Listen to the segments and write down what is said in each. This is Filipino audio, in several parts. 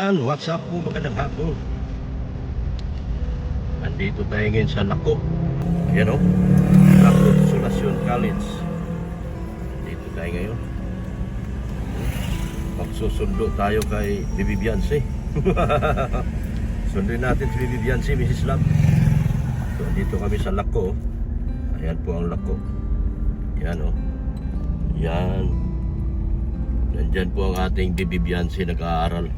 kabataan, what's up po, magandang hapon. Andito tayo ngayon sa Lako. Ayan o, Lako Consolacion College. Andito tayo ngayon. Magsusundo tayo kay Bibi Beyonce. Sunduin natin si Bibi Beyonce, Mrs. Love. So, andito kami sa Lako. Ayan po ang Lako. Ayan o. Yan. Nandyan po ang ating Bibi Beyonce nag-aaral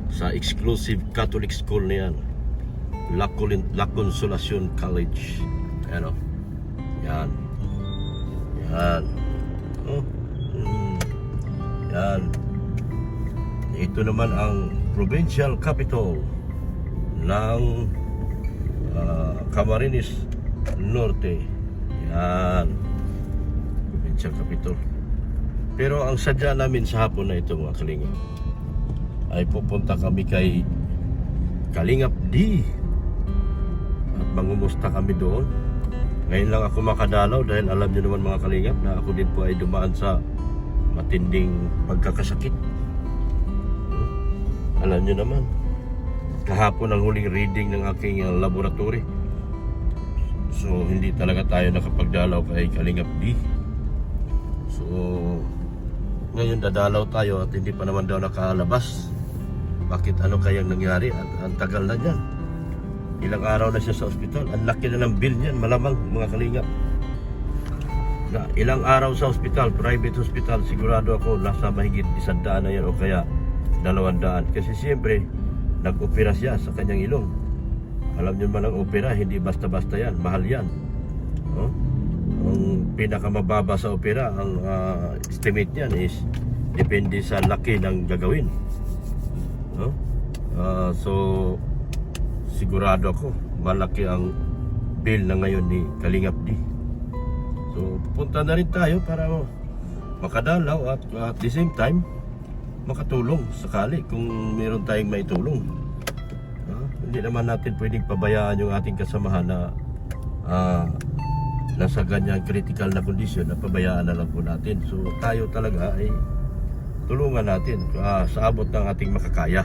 sa exclusive Catholic school na yan, La Consolacion College. Ayan o. Yan. Yan. Oh. Yan. Ito naman ang provincial capital ng Camarines Norte. Yan. Provincial capital. Pero ang sadya namin sa hapon na ito, mga kalingap, ay pupunta kami kay Kalingap D at mangumusta kami doon. Ngayon lang ako makadalaw dahil alam nyo naman, mga kalingap, na ako din po ay dumaan sa matinding pagkakasakit. Alam nyo naman, kahapon ang huling reading ng aking laboratory. So hindi talaga tayo nakapagdalaw kay Kalingap D. So ngayon dadalaw tayo at hindi pa naman daw nakalabas. Bakit, ano kayang nangyari? Ang tagal na niyan. Ilang araw na siya sa ospital. Ang laki na ng bill niyan, malamang, mga kalingap. Na ilang araw sa ospital, private hospital, sigurado ako nasa mahigit 100 na yan o kaya 200. Kasi siyempre nag-opera siya sa kanyang ilong. Alam niyo man, ang opera hindi basta-basta yan, mahal yan. No? Ang pinakamababa sa opera, ang estimate niyan is depende sa laki ng gagawin. No? So sigurado ako malaki ang bill na ngayon ni Kalingap D. So pupunta na rin tayo para makadalaw at the same time makatulong sakali kung meron tayong maitulong. Hindi naman natin pwedeng pabayaan yung ating kasamahan na nasa ganyang critical na kondisyon na pabayaan na lang po natin. So tayo talaga ay tulungan natin sa abot ng ating makakaya.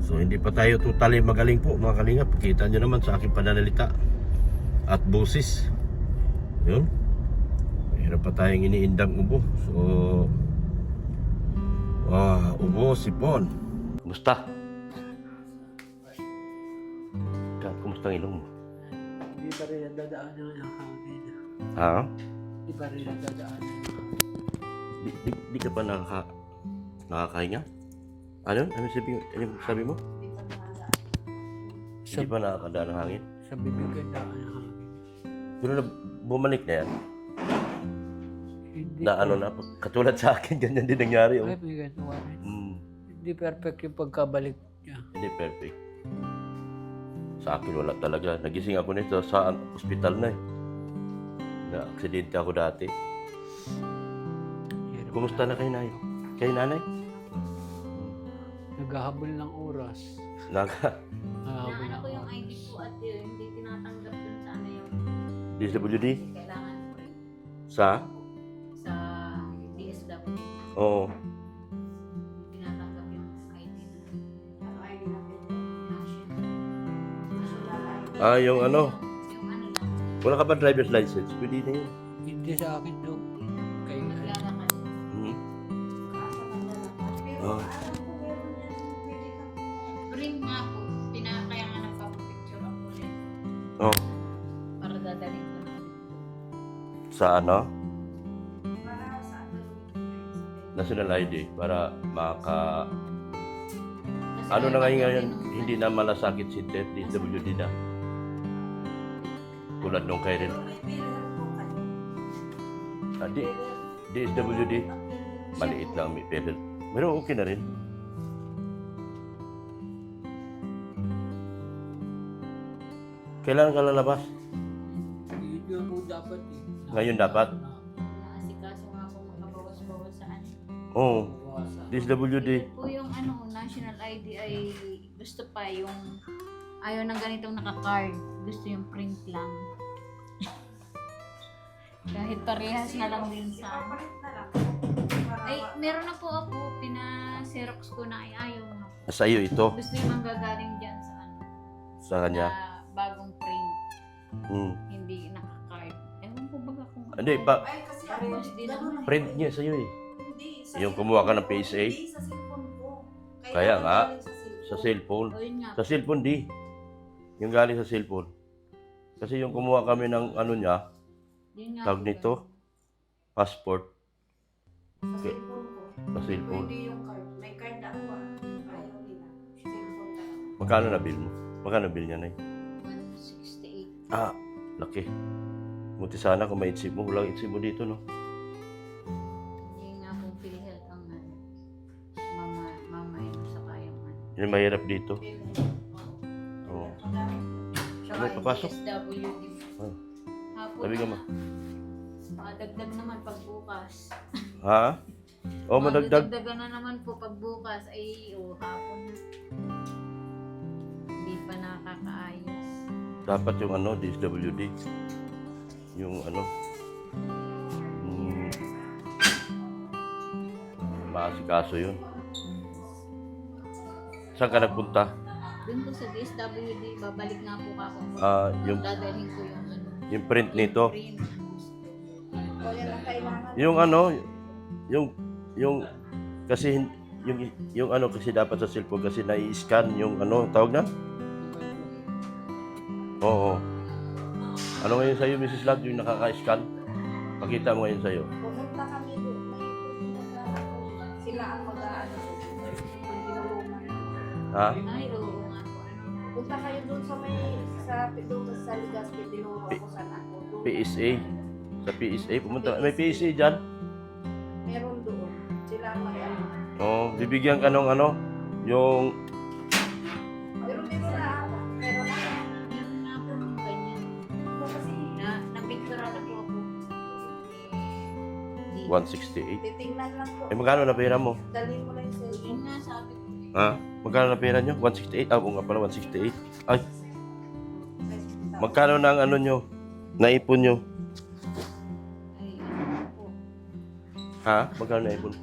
So hindi pa tayo totally magaling po, mga kalingap. Kita nyo naman sa aking pananalita at boses. Yun, mayroon pa tayong iniindang ubo. So ubo, sipon. Kumusta? Kumusta ang ilong mo? Di pa rin ang dadaan ng hangin. Ha? Di pa rin ang dadaan ng hangin. Di ka ba nakakahinga? Ano sabi mo? Hindi pa nakakadaan ng hangin? Sa bibigyan daan ng hangin. Pero na bumalik na yan? Hindi Na ano na, katulad sa akin, ganyan din nangyari. Oh. Ay, bigyan mo rin. Hindi perfect yung pagkabalik niya. Hindi perfect. Sa akin wala talaga. Nagising ako nito sa ospital na eh. Na-aksidente ako dati. Kumusta na kay nanay? Kay nanay? Naghahabol ng oras. Naghahabol Naano ng ko yung oras. ID ko at hindi tinatanggap dun sa ano yung DSWD? kailangan ko rin Sa? sa DSW. Oo. Tinatanggap yung ID na. Ano ID natin? Yung ano? Yung ano lang. Wala ka ba driver's license? Pwede na yun. Hindi sa akin daw. Kaya Naglalakad. Oh. Bring nga po. Kaya nga nagpapapicture ako rin. Oh. Para dadalhin ko na. Sa ano? National ID para maka... Ano na ngayon, hindi na malasakit si Ted, DSWD na. Tulad nung kay rin. DSWD, maliit lang may pedal. Pero okay na rin. Kailan ka lalabas? Yun nga po dapat eh. Ngayon dapat? Naasikaso nga po makabawas-bawas sa ano. Oo. DSWD. Po yung ano, national ID ay gusto pa yung ayaw ng ganitong naka-card. Gusto yung print lang. Kahit parehas na lang din sa... Ay, meron na po ako. Xerox ko na ay ayaw nga po. Sa iyo ito. Gusto yung manggagaling dyan sa ano, Sa kanya. sa bagong print. Hmm. Hindi naka-card. Ewan ko baga kung Hindi, pa, Ay, kasi Parehas din ganun naman. ang print po niya eh. sa iyo eh. Hindi, sa Yung cellphone kumuha ka ko. ng PSA? Hindi, sa cellphone ko. Kaya nga, galing Sa cellphone. O yun nga. Sa cellphone di. Yung galing sa cellphone. Kasi yung kumuha kami ng ano niya, Yun nga tawag po, nito, passport Sa cellphone ko. sa cellphone. Pwede yung card. May card ako ah. Ayaw nila. Cellphone talaga. Magkano na bill mo? Magkano bill niya na 168. Ah, laki. Buti sana kung may itsip mo. Walang itsip mo dito, no? Hindi nga po PhilHealth ang ano, mama yun sa kayang ano. Yung mahirap dito. Oo. Saka Ano, papasok? SWD. Ah. Hapon Sabi ka na ma. nga. Madagdag naman pagbukas. Ha? O, madagdag. Madagdagan na naman po pagbukas. Ay, hapon na. Hindi pa nakakaayos. Dapat yung ano, DSWD. Yung ano. Hmm, maasikaso yun. Saan ka nagpunta? Doon po sa DSWD, babalik nga po ako. Ah, yung Dadalhin ko yung ano. yung print nito. Print. O yan ang kailangan. Yung ano, yung kasi yung ano kasi dapat sa cellphone kasi nai-scan yung ano, tawag na? Oo. Ano ngayon sa'yo, Mrs. Love, yung nakaka-scan? Pakita mo ngayon sa'yo. Pumunta kami doon. May pumunta ako. Sila ang mag-aano. Ang tinulungan. Ha? Ay, oo nga po. Ano? Punta kayo doon sa may doon sa Legazpi, tinuro ako saan ako. Doon. PSA. Sa PSA, pumunta. May PSA dyan. Meron doon. Sila ang may ano. Oo, bibigyan ka ng ano, yung, Pero meron na ako. Meron na. Meron nga po ng ganyan. Ito kasi Na-picture na po ako. Di. 168. titingnan lang po. Eh, magkano na pera mo? Dalhin mo lang yung cellphone. Yun nga sabi ko. Ha? Magkano na pera nyo? 168? Ah, oo nga pala, 168. Ay, magkano na ang ano nyo? Naipon nyo? Ay, ano po. Ha? Magkano naipon?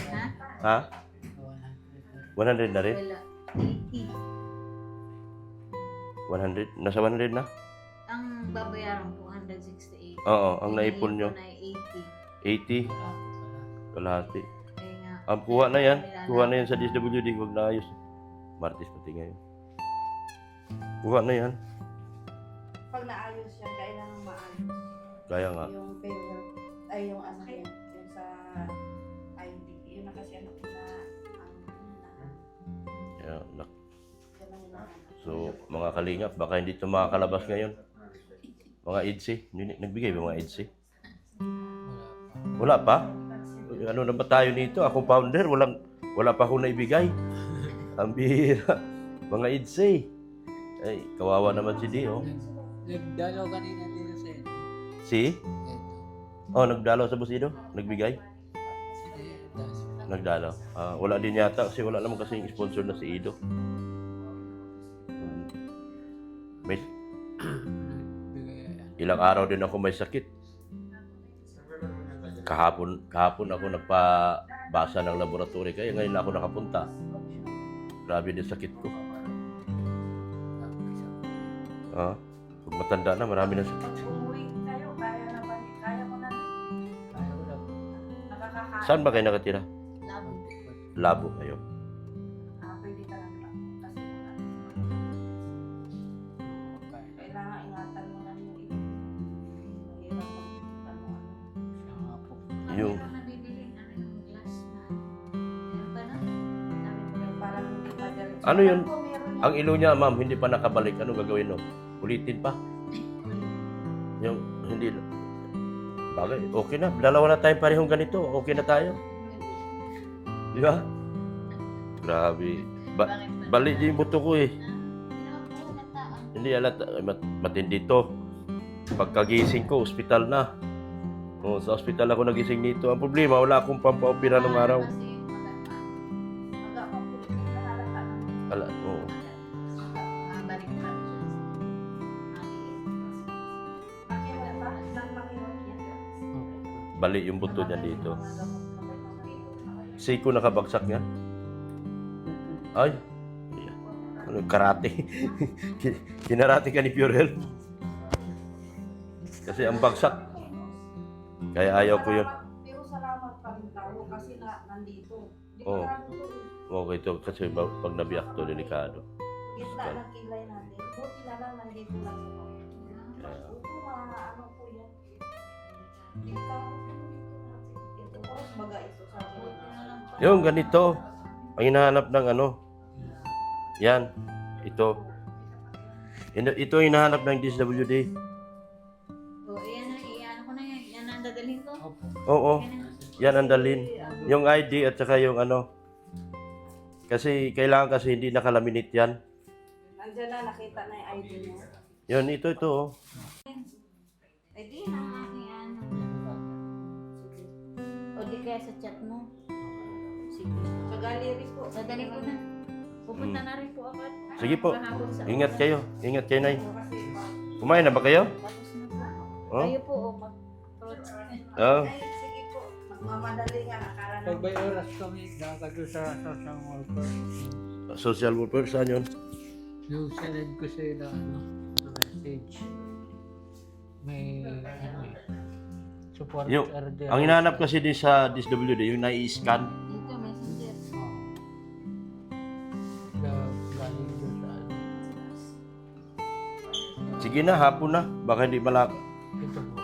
Ha? Ha? 100 na rin? Wala. 80. 100? Nasa 100 na? Ang babayaran po, 168. Oo, ang naipon nyo. Na 80? 80. Kalahati. Kaya nga. Ang kuha na yan. Kuha na yan sa DSWD. Huwag na ayos. Martis pati ngayon. Kuha na yan. Pag naayos yan, kailangan maayos. Kaya nga. Yung paper, ay yung ano yan, yung sa ID. Yun na kasi ano na, Kaya, nak- yan ang hinahanap. So, mga kalingap, baka hindi ito makakalabas ngayon. Mga EDSI. Nagbigay ba mga EDSI? Wala pa? Ano na ba tayo nito? Ako founder, wala pa akong naibigay. Ang bihira. Mga EDSI. Ay, kawawa naman si Dio. Nagdalaw kanina dito sa inyo. Si? Ito. Oh, nagdalaw sa Busido? Nagbigay? Sige, das. Nagdalaw. Ah, wala din yata kasi wala naman kasing sponsor na si Ido. May Bigay. ilang araw din ako may sakit. Kahapon ako nagpabasa ng laboratory kaya ngayon na ako nakapunta. Grabe din sakit ko. Ah, pag matanda na marami na sakit. Pag umuwi kayo, kaya mo na Ayaw lang. nakakakain. Saan ba kayo nakatira? Labo. Labo kayo. Pwede ka lang ba? Kasi kailangan ingatan mo lang yung iba. Mahirap mag ano. Siya nga po. Yung- Meron na bibiling ano yung glass na. Meron ba na? Sabi ko lang. Parang hindi pa diretso. Ano yun? Alam ko, meron Ang ilo niya, ma'am, hindi pa nakabalik. Ano gagawin no? Ulitin pa. Yung hindi bagay, okay na. Dalawa na tayong parehong ganito. Okay na tayo. Di ba? Grabe. Bakit ba? Balik din yung buto ko eh. Oo, nataang. Hindi alat, matindi to. Pagkagising ko, ospital na. Oh, sa ospital ako nagising nito. Ang problema, wala akong pampaopera nung araw. Kasi maganda. Hangga pa po, nahalata naman. Ala, oo. Balik pa siya. Makiwag ba? Nang makiwag yan. Balik yung buto niya dito. Mga gamot na may mga ilo. Seiko nakabagsak niya. Ay. Ano, karate. Kinarate ka ni Pure Health. Kasi ang bagsak. Kaya ayaw ko yun. Pero salamat pa rin tao kasi nandito. Di Oo. ba nandito? Okay to kasi pag nabiyak to, delikado. Gitna ng kilay natin. Buti na lang nandito lang sa mga. Kaya, Ito ano po yan. Ikaw, ito ko, baga ito sa akin. yung ganito, ang hinahanap ng ano, yan, ito. Ito ang hinahanap ng DSWD. O, iyan na, iyan ko na yan. Yan ang dadalhin ko. Oo, yan ang dalhin. Yung ID at saka yung ano. Kasi kailangan kasi hindi nakalaminate yan. Nandiyan na, nakita na yung ID niya. Yun, ito. Oh. Ay, di na ang aking ano. O, di kaya sa chat mo. Sige. Sa gallery po. Dadalhin ko na. Pupunta na rin po ako. Sige po. Kahapon sa Ingat kayo, Nay. Kasi Kumain na ba kayo? Tapos na po. Oh? Kayo po, mag-approach. Oh. ay, sige po. Magmamadali nga, akala Pag naman. may oras kami, nakakado sa social worker. Social worker, saan yun? Yung sinend ko sila, na message. May, ano eh, support Yung, order. ang hinahanap kasi din sa DSWD, yung nai-scan. Dito, messenger. Galing doon sa ano. Sige na, hapon na. Baka hindi malak. Ito po.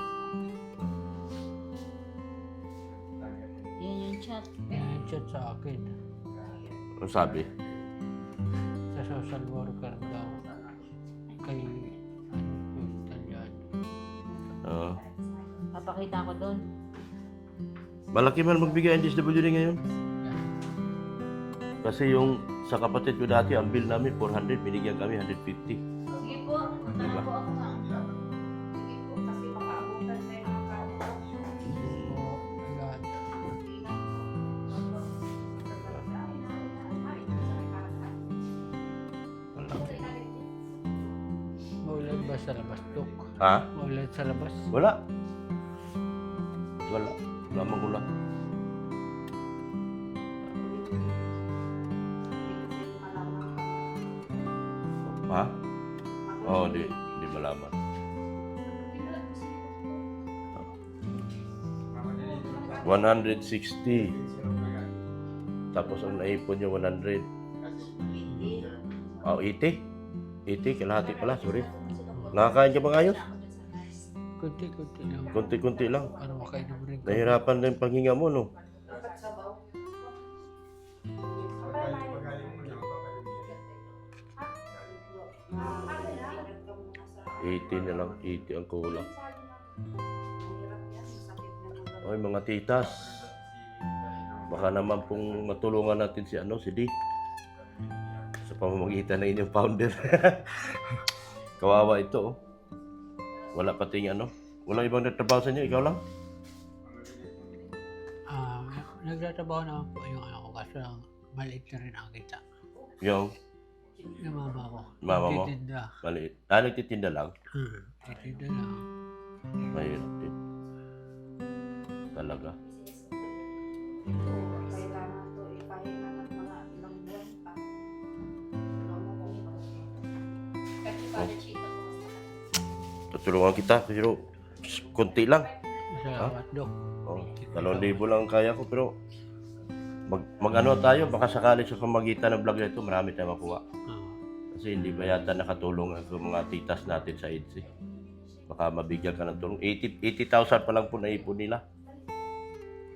Yan yung chat. Yung chat sa akin. Ano sabi? Sa social worker daw. Kay, ano po, Italiano. Oo. Papakita ko doon. Malaki man magbigay ang DSWD ngayon. Yan. Kasi yung sa kapatid ko dati, ang bill namin 400, binigyan kami 150. Sige po, punta na po ako nga. Sige po, kasi makaabutan kayo ng kapo. So, lahat. Maulan ba sa labas, Dok? Ha? Maulan sa labas? Wala. Wala. Wala mang ulan. Ha? Oo, di malaman. $160. Tapos ang naipon niya 100. Oh, 80? 80, kalahati pala, sorry. Nakakain ka ba ayos? Kunti-kunti lang. Kunti-kunti lang. Para makainom rin ka. Nahirapan na yung paghinga mo, no? Dapat sabaw. 80 na lang, 80 ang kulang. Oy, mga titas. Baka naman pong matulungan natin si si D. Sa pamamagitan ng inyong founder. Kawawa ito, oh. Wala pati walang ibang nagtrabaho sa inyo, ikaw lang? Nagtatrabaho naman po yung ano ko kasi maliit na rin ang kita. Yung Yung mama ko. Mama mo? Nagtitinda. maliit. Nagtitinda lang. Titinda lang. Mahirap din. Talaga. Kailangan to ipahinga ng mga ilang buwan pa. Tutulungan kita, pero konti lang. Salamat, Dok. Oh, 2,000 lang ang kaya ko, pero mag-ano tayo, baka sakali sa pamagitan ng vlog na ito, marami tayong makuha. Kasi hindi ba yata nakatulong ang mga titas natin sa EDSI. Baka mabigyan ka ng tulong. 80,000 pa lang po naipon nila.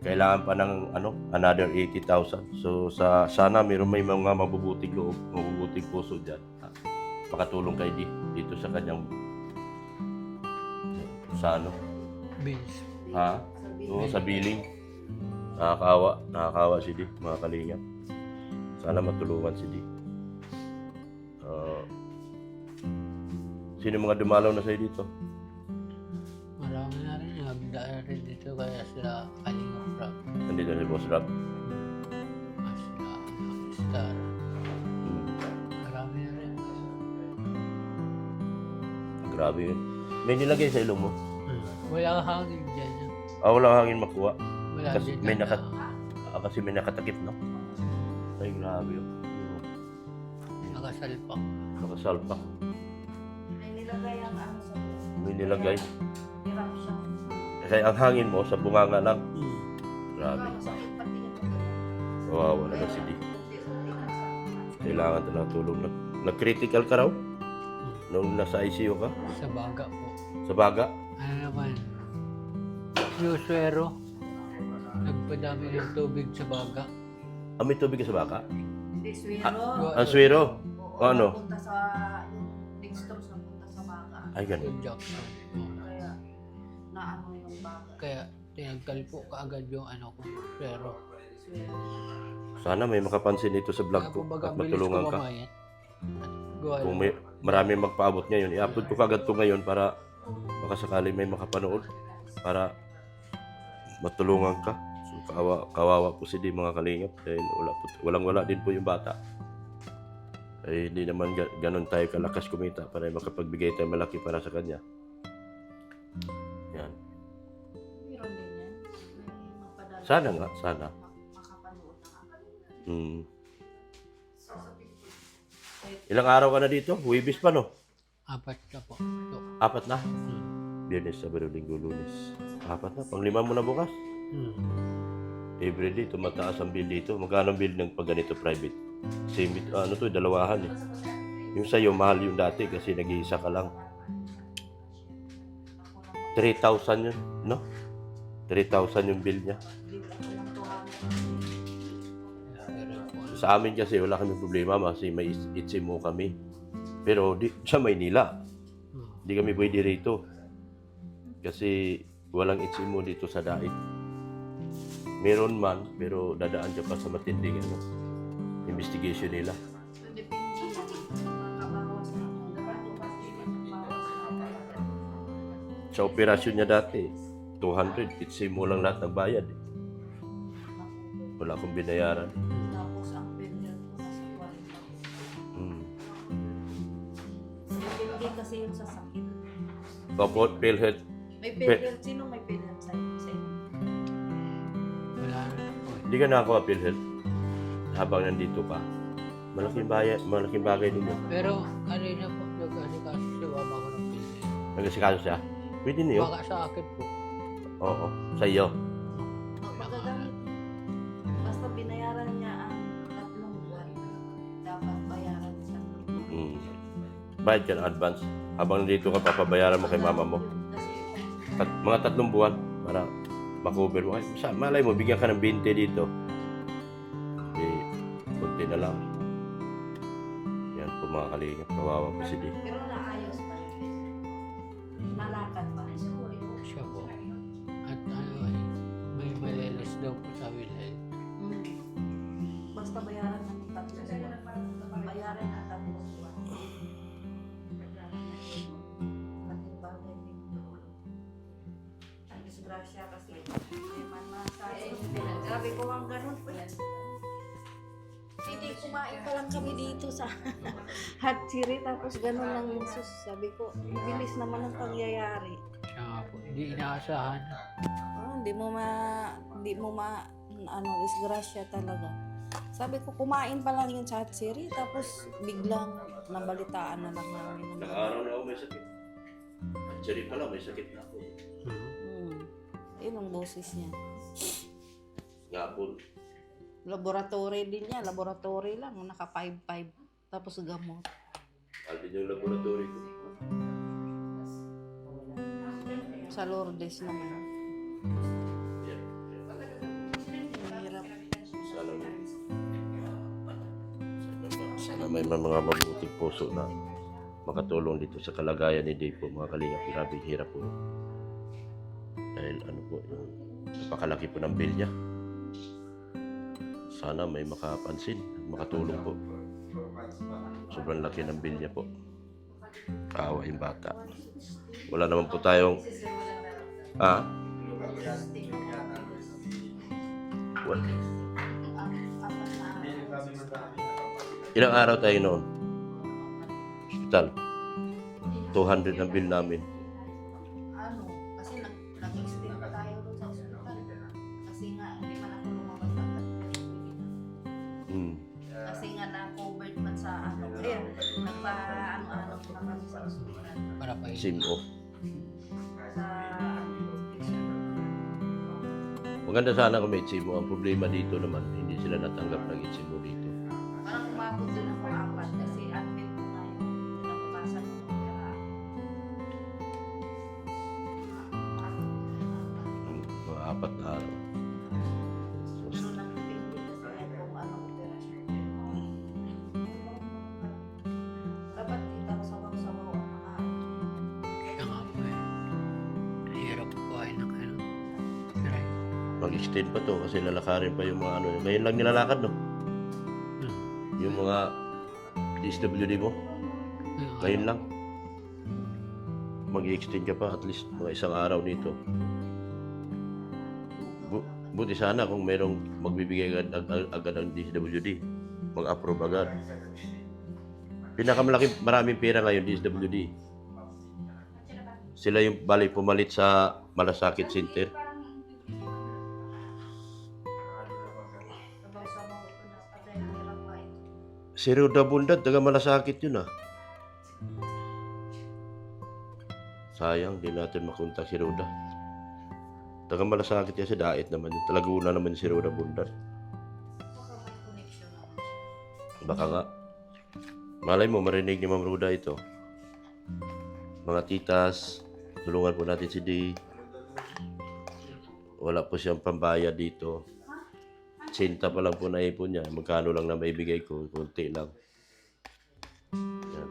Kailangan pa ng another 80,000. So sana may mga mabubuting loob, mabubuting puso dyan. Makatulong kay dito sa kanyang sa Bills. Ha? Oo, sa billing. Nakakawa si D, mga kalingap. Sana matulungan si D. Sino mga dumalaw na sa'yo dito? Marami na rin. Nagdaan rin dito kaya sila Kalingap Rock. Nandito si Boss Rob. Sila Star. Marami na rin. Grabe yun. May nilagay sa ilong mo? Wala hangin dyan. Wala hangin makuha. Wala Kasi din may na kasi may nakatakip, no? Ay, grabe yun. Nakasalpak. Nakasalpak. May nilagay ang ano sa May nilagay. hirap siya. Kasi ang hangin mo sa bunganga lang. Grabe. Masakit pati ito. Kawawa na si D. Kailangan talaga tulong. Nag-critical ka raw? Nung nasa ICU ka? Sa baga po. Sa baga? Ano naman? Yung swero. Nagpadami ng tubig sa baga. Ah, may tubig ka sa baga? Hindi, swero. Ang swero? Oo, Ano? Punta sa yung dextrose na punta sa baga. Ay, ganun. Yung Jackson. Kaya naano yung baga. Kaya tinagkal po kaagad yung ano ko. Swero. Swero. Sana may makapansin dito sa vlog ko Kumbaga, at bilis matulungan ka. kumamayat. Gawa Kung lang. may maraming magpaabot ngayon, i-upload ko kagad to ngayon para baka sakaling may makapanood para matulungan ka. So, kawawa po si D, mga kalingap, dahil walang-wala din po yung bata. Ay hindi naman ganun tayo kalakas kumita para makapagbigay tayo malaki para sa kanya. Yan. Meron din yan. May mapadala. Sana nga, sana. Makapanood na nga. Hmm. Ilang araw ka na dito? Huwibis pa, no? 4 na po. Ito. 4 na? Biyernes, Sabado, Linggo, Lunes. 4 na. Pang-5 mo na bukas. Everyday, tumataas ang bill dito. Magkano ang bill ng pag ganito private? Same, ano to, dalawahan eh. Yung sa'yo, mahal yung dati kasi nag-iisa ka lang. 3,000 yun, no? 3,000 yung bill niya. Bigla ko lang to. Sa amin kasi wala kami problema kasi may mo kami. Pero sa Maynila, di kami pwede rito. Kasi walang mo dito sa Dait. Meron man, pero dadaan siya pa sa matinding investigation nila. Depende yan. Makabawas na. Sa operasyon niya dati, 200, mo lang lahat ng bayad. Wala akong binayaran. Tapos ang pendant ko nasa 40. Depende kasi yun sa sakit. Opo, PhilHealth. May pendant. Sino may pendant sa inyo? Wala na po. Hindi ka nakakuha PhilHealth habang nandito ka. Malaking bagay din yun. Pero kanina po, nag-asikaso si mama ko ng pilay. Nagkasikaso siya. Pwede niyo. Baka sa akin po. Oo, sa iyo. Magagamit. Basta binayaran niya ang 3 buwan. Dapat bayaran siya. Bayad ka ng advance. Habang nandito ka, papabayaran mo kay mama mo. Kasi Mga 3 buwan para makover mo. Ay, malay mo, bigyan ka ng 20 dito. Eh, kunti na lang. Yan po mga kalingap. Kawawa po si D. pero naayos pa rin. Nalakad pa rin. Siya po. At ano ay, may malilis daw po sa PhilHealth. Basta bayaran ng 3 buwan. Bayaran ng 3 buwan. Laking bagay din yun. Ang disgrasya kasi may manmasahe. Sabi ko ang ganun po yan. Hindi, kumain pa lang kami dito sa hot cherry tapos ganun lang yung sus. Sabi ko, bilis naman ang pangyayari. Siya nga po. Hindi inaasahan. Hindi mo ma ano, disgrasya talaga. Sabi ko, kumain pa lang yung hot cherry tapos biglang nabalitaan na lang namin. Naka-araw na ako may sakit. Actually pala, may sakit na ako. Yun ang boses niya. Nga po. Laboratory din niya. Laboratory lang. Naka 5-5. Tapos gamot. Alin yung laboratory ko. Sa Lourdes naman. Yan. Hirap. Sana may mga mabuting puso na makatulong dito sa kalagayan ni Dave po, mga kalingap. Grabe, hirap po. Dahil ano po, yung napakalaki po ng bill niya. Sana may makapansin, makatulong po. Sobrang laki ng bill niya po. Kaawa yung bata. Wala naman po tayong... What? Ilang araw tayo noon? Hospital. 200 ang bill namin. Kasi nag-extend tayo doon sa ospital. Kasi nga, hindi man ako lumabas agad. Kasi nga na-covered man sa ano. Kaya nagpa-ano-ano na kami sa ospital. Para pa yun. SIM off. Sa Maganda sana kung may SIM mo. Ang problema dito naman, hindi sila natanggap ng SIM mo dito. parang umabot din ako 4 kasi admit ko na yung pinapasan ko ng pera. Mga 4 na araw. So, Pero nagpipindi kasi yan kung anong operasyon. Dapat kita ko sabaw-sabaw ang mga Siya nga po eh. Hirap po ay ng ano. Pero, mag-extend pa to kasi lalakarin pa yung mga ano. Ngayon lang nilalakad, no? Yung mga DSWD mo. Ngayon lang. Mag-extend ka pa at least mga 1 araw nito. Buti sana kung merong magbibigay agad ng DSWD. Mag-approve agad. Maraming pera ngayon DSWD. Sila yung bali pumalit sa Malasakit Center. sabaw-sabaw ito na patay ng hirap pa ito. Si Roda Bundad, taga Malasakit yun ah. Sayang, di natin makontak si Roda. Taga Malasakit yan si Dait naman yun. Talaguna naman si Roda Bundad. Baka may connection naman siya. Baka nga. Malay mo, marinig ni Ma'am Roda ito. Mga titas, tulungan po natin si Day. Wala po siyang pambayad dito. Sinta pa lang po na ipon niya. Magkano lang na maibigay ko, konti lang. Yan.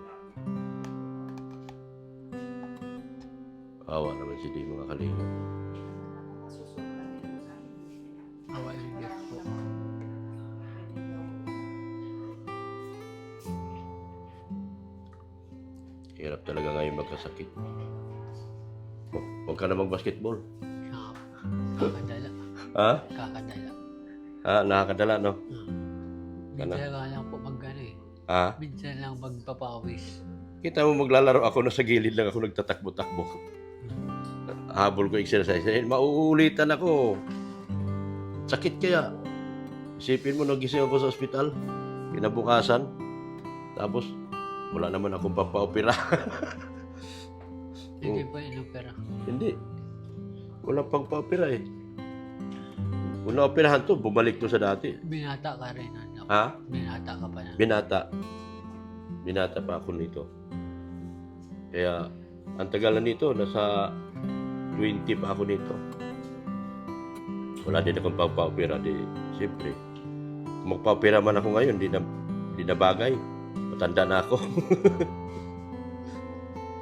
Awa naman si Day, mga kalinga. Masusunod din sa akin. awa yung Diyos po. Hirap talaga ngayon magkasakit. Huwag ka na mag-basketball. Siya nga po. Kakadala. Ha? Kakadala. Ha? Nakakadala, no? Minsan lang po mag-ano eh. Ha? Minsan lang magpapawis. Kita mo maglalaro ako, nasa gilid lang ako nagtatakbo-takbo. Habol ko exercise. Mauulitan ako. Sakit kaya. Isipin mo, nagising ako sa ospital. Kinabukasan. Tapos, wala naman akong pampaopera. Hindi po yun pera. Hindi. Wala pang paopera eh. Kung naoperahan to, bumalik to sa dati. Binata ka rin. Ano? Ha? Binata ka pa na. Binata pa ako nito. Kaya, ang tagal na nito, nasa 20 pa ako nito. Wala din akong pagpa-opera. Di, siyempre, kung magpa-opera man ako ngayon, di na bagay. Matanda na ako.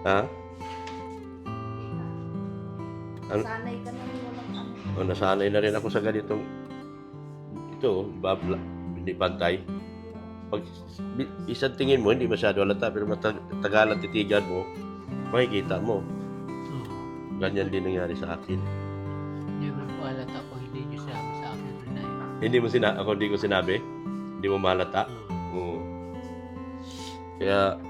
Ha? Sanay ka na rin walang ano. O, nasanay na rin ako sa ganitong ito, hindi pantay. Pag isang tingin mo, hindi masyado halata, pero matagalan titigan mo, makikita mo. Oo. Ganyan din nangyari sa akin. Hindi mo po alata po hindi niyo sinabi sa akin rin ay. Ako hindi ko sinabi, hindi mo mahalata. Oo. Kaya,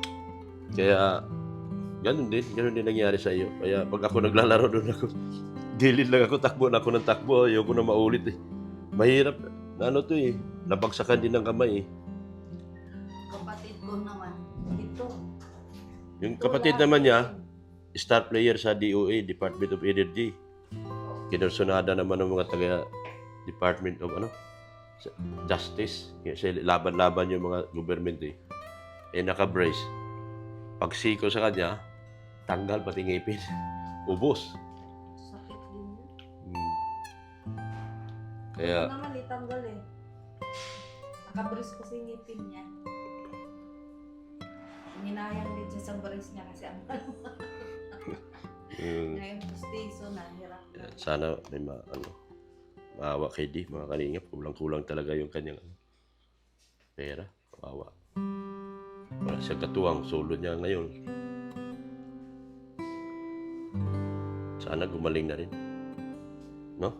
ganun din nangyari sa iyo. Kaya pag ako naglalaro doon ako, gilid lang ako, takbo na ako ng takbo, ayoko na maulit eh. Mahirap, ano to eh, nabagsakan din ng kamay eh. Kapatid ko naman, ito. Yung kapatid naman niya, star player sa DOE, Department of Energy. Kinursunada naman ng mga taga Department of Justice. Kasi laban-laban yung mga government eh. Naka-brace. Pag siko sa kanya, tanggal pati ngipin. Ubos. Sakit din yun. Kaya, Ito naman itanggal eh. Nakabris kasi ngipin niya. Hinayang din siya sa brace niya kasi ang ngayon pustiso na hirap na. sana may maawa kay Di, mga kalingap. Kulang-kulang talaga yung kanyang pera. Maawa. Wala siyang katuwang solo niya ngayon. Sana gumaling na rin. No?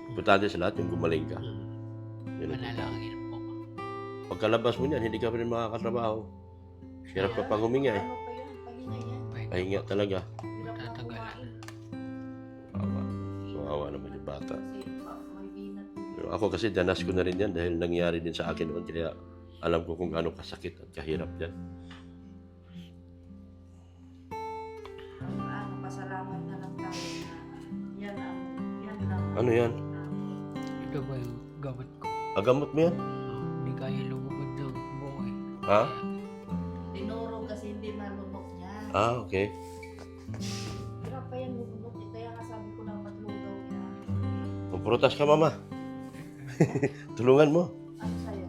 Importante sa lahat yung gumaling ka. Yun ang- Manalangin po. Pagkalabas mo niyan, hindi ka pa rin makakatrabaho. Hirap ka pang huminga eh. Ano pa yan? Pahinga yan. Pahinga talaga. Hirap na Tatagalan. kumain. Awa. So, awa naman yung bata. Kasi may binat din. Pero Ako kasi danas ko na rin yan dahil nangyari din sa akin noon. Kaya alam ko kung gaano kasakit at kahirap yan. Pasalamat na lang tayo na yan lang. Ano yan? Ito ba yung gamot ko? Agamot mo yan? Hindi kaya lumubog ng buo eh. Ha? Tinuro kasi hindi malunok niya. Ah, okay. Hirap pa yan lumunok. Kaya nga sabi ko dapat lugaw niya. Magprutas ka, mama. Tulungan mo. Ano sa'yo?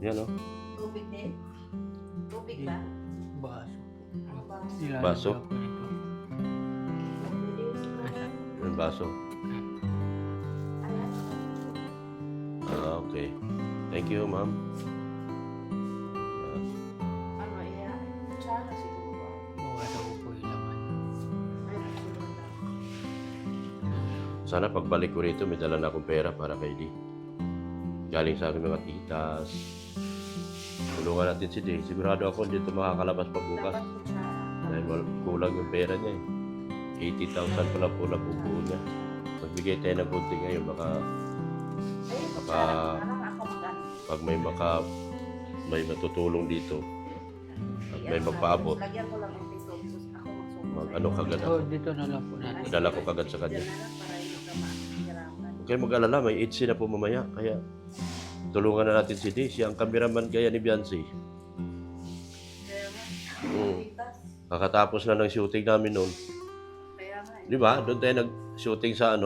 Yan, oh. Tubig din? Tubig ba? Baso. Ano ba? Nilalagay Baso? ko nito. Pwede yung siguro. Yung baso. Ayan. Ah, okay. Thank you, ma'am. Ano, ayan. Sana siguro. Bawasan ko po yung laman. Ay, siguro lang. Sana pagbalik ko rito, may dala na akong pera para kay Di. Galing sa aking mga titas. Tulungan natin si Di. Sigurado ako dito makakalabas pa bukas. Dapat po siya. Dahil kulang yung pera niya eh. 80,000 pa lang po na bubuo niya. Magbigay tayo ng konti ngayon, baka Ayun, Baka- parang ako mag-ano. pag may matutulong dito, at may magpaabot, Lagyan ko lang ng piso. Ako magsubo. ano kagad So, ako. dito na lang po natin. Madala ko kagad sa kanya. Diyan na lang para hindi ka mahirapan. Huwag kayo mag-alala, may 8 na po mamaya. Kaya tulungan na natin si Di. Siya ang cameraman kaya ni Beyonce. Kaya nga. Mm. Titas. Kakatapos na ng shooting namin noon. Kaya nga. Di ba? Doon tayo nag-shooting sa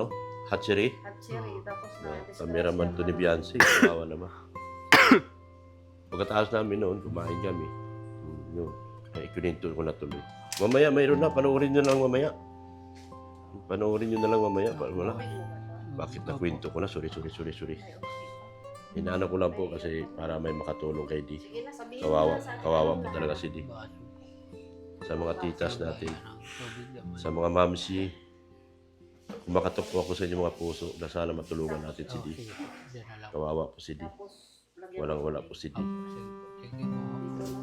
hatchery. At cherry. Tapos na. Cameraman to ni Beyonce. Kawawa naman. Pagkatapos namin noon, kumain kami. Yun. Kaya ikunintun ko na tuloy. Mamaya, mayroon na. Panoorin nyo lang mamaya. Panoorin nyo na lang mamaya. Wala. Bakit nakwento ko na? Sorry. Inaano ko lang po kasi para may makatulong kay Di. Sige na, sabihin Kawawa. mo na sa akin. Kawawa po talaga si Di. Baso. Sa mga titas natin. Ayan ang tubig naman. Sa mga mamsi. Kumakatok po ako sa inyong mga puso na sana matulungan natin si Oh, Di. sige po. Diyan na lang. Kawawa po si Di. Tapos, lagyan Walang-wala po si Di. Sige po. Sige po. dito na.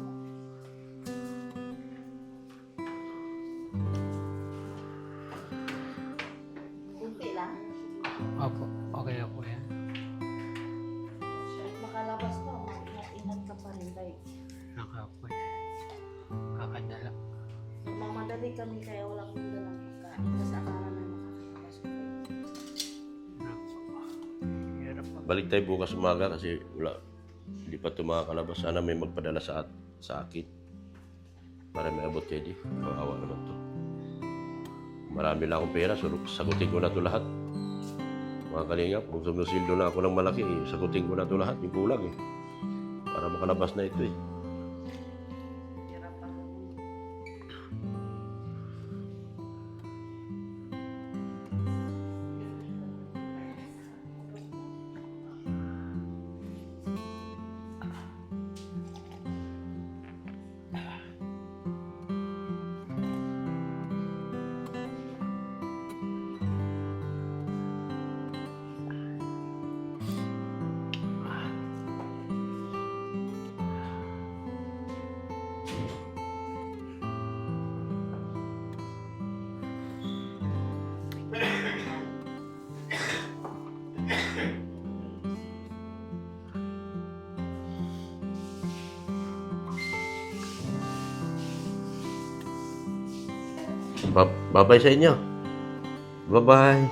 Kunti lang. Opo. Okay na po yan. Makalabas ka, ingat ka pa rin. Like, Nakapoy. Kakadala. mamadali kami kaya wala kong dalang pagkain. Kasi akala na makakalabas ko. Hirap pa. Balik tayo bukas umaga kasi wala. Hindi pa ito makakalabas. Sana may magpadala sa akin. Para may abot kay Di. Kawawa naman to. Marami na akong pera. So sagutin ko na to lahat. Mga kalingap, kung sumusildo na ako ng malaki, sagutin ko na to lahat. Yung kulang eh. Para makalabas na ito eh. Hirap pa. Bye-bye sa inyo. Bye-bye.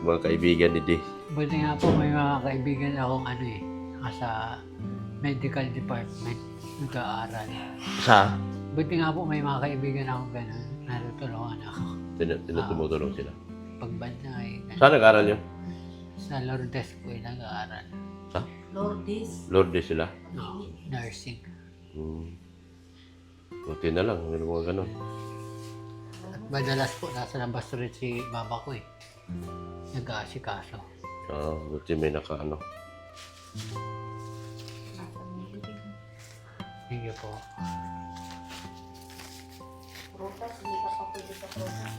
Mga kaibigan ni Di. Buti nga po may mga kaibigan akong nasa medical department nag-aaral. Sa? Buti nga po may mga kaibigan akong gano'n. Natutulungan ako. Tumutulong sila. Pagbanda gano'n. Saan nag-aral yun? Sa Lourdes po yung nag-aaral. Sa? Lourdes. Lourdes sila. No, nursing. Buti na lang. May mga ganun. At madalas po nasa labas rin si mama ko eh. Nag-aasikaso. Buti may nakaano. Sige po. Prutas, hindi ka pa pwede sa prutas.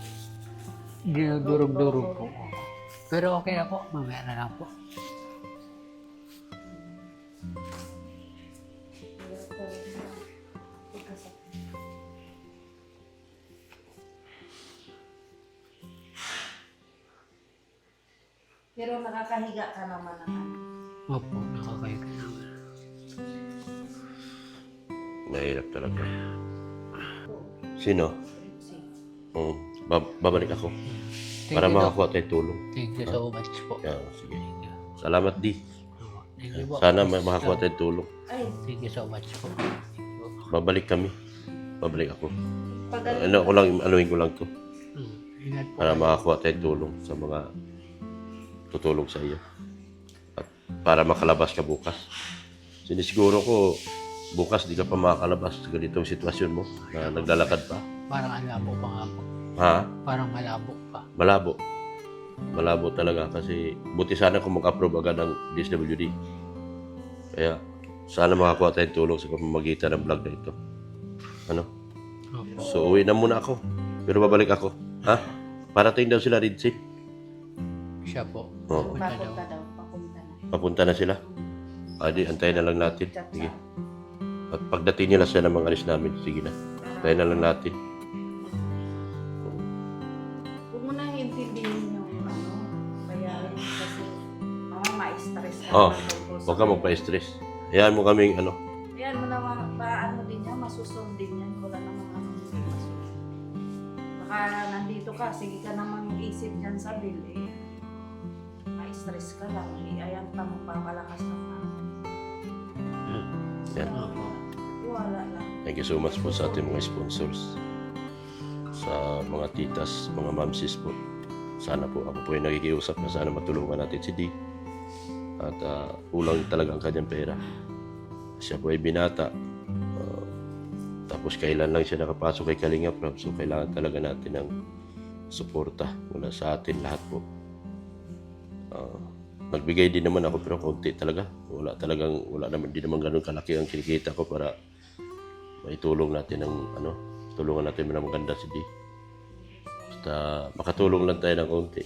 Dinudurog-durog po. Pero okay na po. Mamaya na lang po. Pero nakakahiga ka naman ng ano. Opo, nakakahiga naman. Mahirap talaga. Sino? Babalik ako. Para Thank you, Doc. makakuha tayo tulong. Thank you so much po. Yan, sige. Salamat, Di. Thank you po. Sana may makakuha tayo tulong. Ay, Thank you so much po. Babalik kami. Babalik ako. pagaling. Anuhin ko lang to. Ingat po. Para makakuha tayo tulong sa mga tutulong sa iyo. At para makalabas ka bukas. Sinisiguro ko, bukas di ka pa makakalabas sa ganitong sitwasyon mo na naglalakad pa. Parang malabo pa nga po. Ha? Parang malabo pa. Malabo. Malabo talaga kasi buti sana kung mag-approve agad ng DSWD. Kaya sana makakuha tayong tulong sa pamamagitan ng vlog na ito. Ano? Opo. So uwi na muna ako. Pero babalik ako. Ha? Parating daw sila rin safe. Siya po. Oo. Punta daw. Papunta daw, papunta na. Papunta na sila. Adi, antayin na lang natin. Sige. At pagdating nila siya namang alis namin. Sige na. Antayin na lang natin. Huwag mo nang intindihin yung ano, kaya kasi ma-stress ka. Oo. tungkol sa- Huwag ka magpa-stress. Hayaan mo kaming ano. Ayan mo naman, paano din yan, masusundin yan. Wala namang ano, hindi masusundin. Baka nandito ka, sige ka namang isip dyan sa bill, eh. Ma-stress ka lang, eh. Ayan pa mo, papalakas ng ano. Yan. Opo. Wala lang. Thank you so much po sa ating mga sponsors. Sa mga titas, mga mamsis po. Sana po ako po yung nakikiusap na sana matulungan natin si D. At ulang talaga ang kanyang pera. Siya po ay binata. Tapos kailan lang siya nakapasok kay Kalinga Prab. So kailangan talaga natin ng suporta mula sa atin lahat po. Nagbigay din naman ako pero konti talaga. Wala naman din naman ganun kalaki ang kinikita ko para maitulong natin ng tulungan natin na maganda si D. Basta makatulong lang tayo ng konti.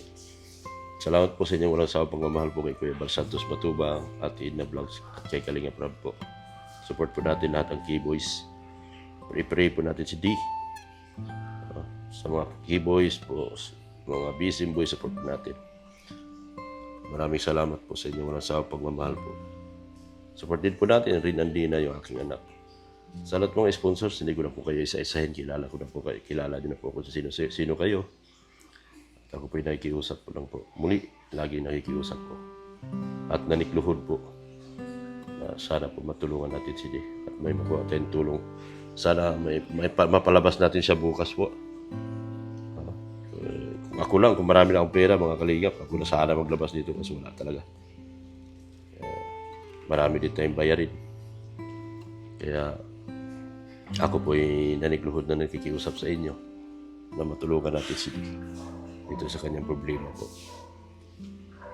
Salamat po sa inyong walang sawang pagmamahal po kay Kuya Bal Santos Matubang at Edna Vlogs at kay Kalinga Prab po. Support po natin lahat ng keyboys. Pray po natin si D. Sa mga keyboys po, mga bisim boys, support po natin. Maraming salamat po sa inyong walang sawang pagmamahal po. Support din po natin rin ang Dina, yung aking anak. Sa lahat mga sponsors, hindi ko na po kayo isa-isahin. Kilala ko na po kayo. Kilala din na po ako sa sino kayo. At ako po yung nakikiusap po lang po. Muli, lagi nakikiusap po. At nanikluhod po. Na sana po matulungan natin si D. At may makuha tayong tulong. Sana may mapalabas natin siya bukas po. Kung ako lang, kung marami na akong pera, mga kaligap, ako na sana maglabas dito kasi wala talaga. Marami din tayong bayarin. Kaya ako po ay nanikluhod na nakikiusap sa inyo na matulungan natin si D dito sa kanyang problema po.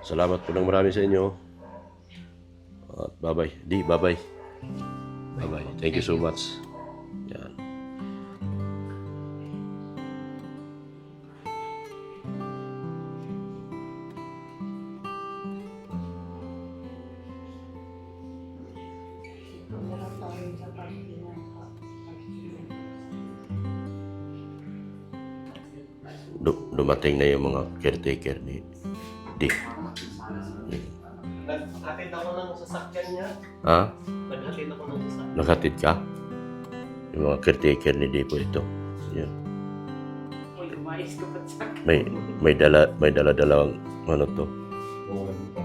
Salamat po ng marami sa inyo. At bye-bye. D, bye-bye. Bye-bye. Thank you so much. Yan. Wala tayo sa pagkina. Dumating na yung mga caretaker ni D. Naghatid ako ng sasakyan niya. Ha? Naghatid ako ng sasakyan. Nakatid ka? Yung mga caretaker ni D po ito. Yan. Uy, umayos ka ba't sa akin? May dala-dalawang ano to.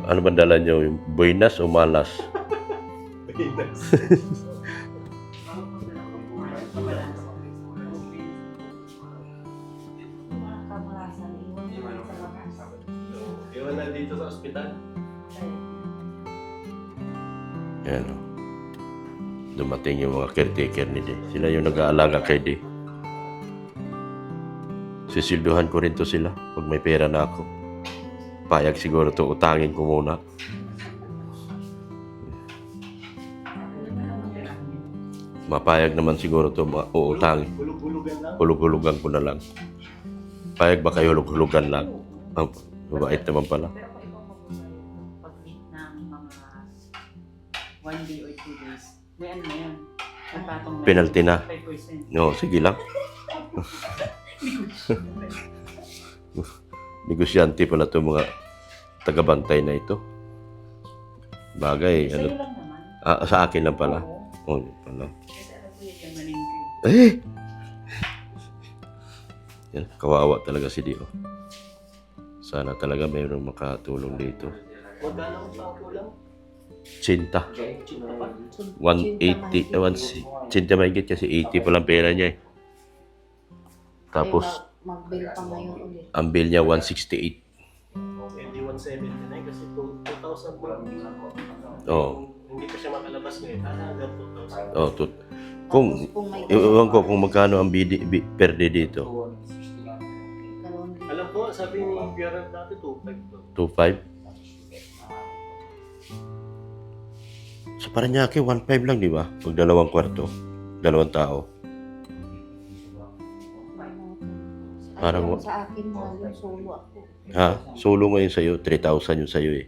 Ano ba dala nyo? Yung buenas o malas? Mga kamalasan, iwan sa labas. Iwan na dito sa ospital. Yan o. Dumating yung mga caretaker ni D. Sila yung nag-aalaga kay D. Sisilduhan ko rin to sila pag may pera na ako. Payag siguro to utangin ko muna. Mapayag naman siguro to uutangin. Bulog-bulugan lang. Hulug-hulugan ko na lang. Payag ba kayo hulug-hulugan lang? Ang mabait naman pala. Pero kung ikaw mag-meet ng mga 1 day or 2 days, may ano na yun? May patong na Penalty na. 5%. No, sige lang. Negosyante pala to mga tagabantay na ito. Bagay, Sa'yo ano, lang naman. sa akin lang pala. Oo. Oh, yun pala. Kasi alam ko yun yung malingki. Eh! Yan, kawawa talaga si Dio. Sana talaga mayroong makatulong dito. Magkano ang sako lang? Cinta. Chino pa? 180, 160 mahigit kasi 80 pa lang pera niya eh. Tapos, Mag-bill pa ngayon ulit. ang bill niya 168. Hindi 179 kasi 2,000 ba? Oo. Hindi pa siya makalabas ngayon. Hanggang 2,000. Oh, kung, Kung may iwan ko kung magkano ang per day dito. dalawang Alam ko, sabi ni Pierre dati 2,500. 2.5. Sa Paranaque, 1.5 lang, di ba? Pag 2 kwarto, 2 tao. Parang- sa akin mahal yung solo ako. Ha? Solo ngayon sa'yo, 3,000 yung sa'yo eh.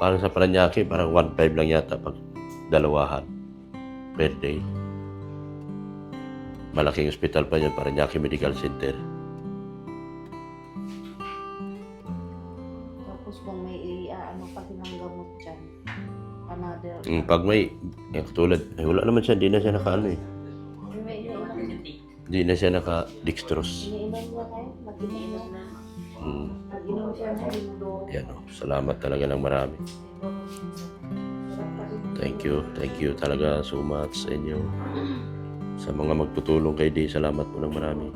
Parang sa Paranaque, parang 1.5 lang yata pag dalawahan per day. Malaking ospital pa yun, Paranaque Medical Center. Tapos kung may ano pa silang gamot dyan, another. Pag may, katulad, wala naman siya, hindi na siya naka ano eh. May Hindi na siya naka-dextrose. iniinom niya ngayon, mag-ininom na. Mm. Mag-inom siya na Indoro. Yan o, salamat talaga ng marami. Thank you talaga so much sa inyo. Sa mga magtutulong kay Di, salamat po ng marami.